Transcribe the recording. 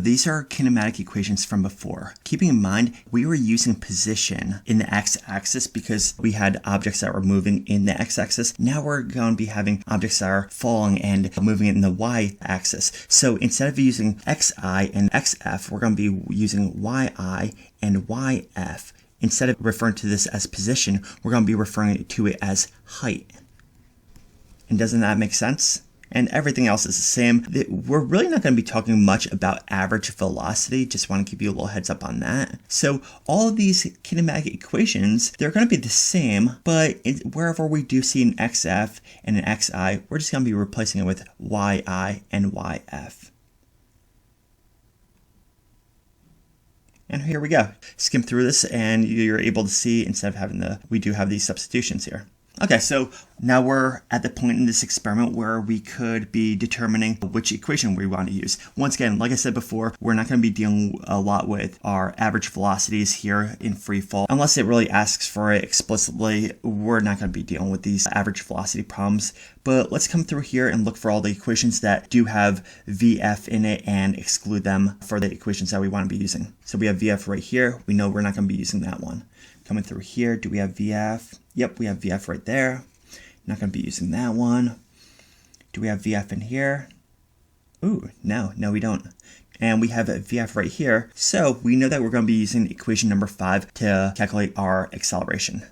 These are kinematic equations from before. Keeping in mind, we were using position in the x-axis because we had objects that were moving in the x-axis. Now we're going to be having objects that are falling and moving in the y-axis. So instead of using xi and xf, we're going to be using yi and yf. Instead of referring to this as position, we're going to be referring to it as height. And doesn't that make sense? And everything else is the same. We're really not going to be talking much about average velocity. Just want to give you a little heads up on that. So all of these kinematic equations, they're going to be the same, but wherever we do see an xf and an xi, we're just going to be replacing it with yi and yf. And here we go. Skim through this and you're able to see, instead of having we do have these substitutions here. Okay, so now we're at the point in this experiment where we could be determining which equation we want to use. Once again, like I said before, we're not going to be dealing a lot with our average velocities here in free fall. Unless it really asks for it explicitly, we're not going to be dealing with these average velocity problems. But let's come through here and look for all the equations that do have VF in it and exclude them for the equations that we want to be using. So we have VF right here. We know we're not going to be using that one. Coming through here, do we have VF? Yep, we have VF right there. Not going to be using that one. Do we have VF in here? Ooh, no, we don't. And we have a VF right here. So we know that we're going to be using equation number 5 to calculate our acceleration.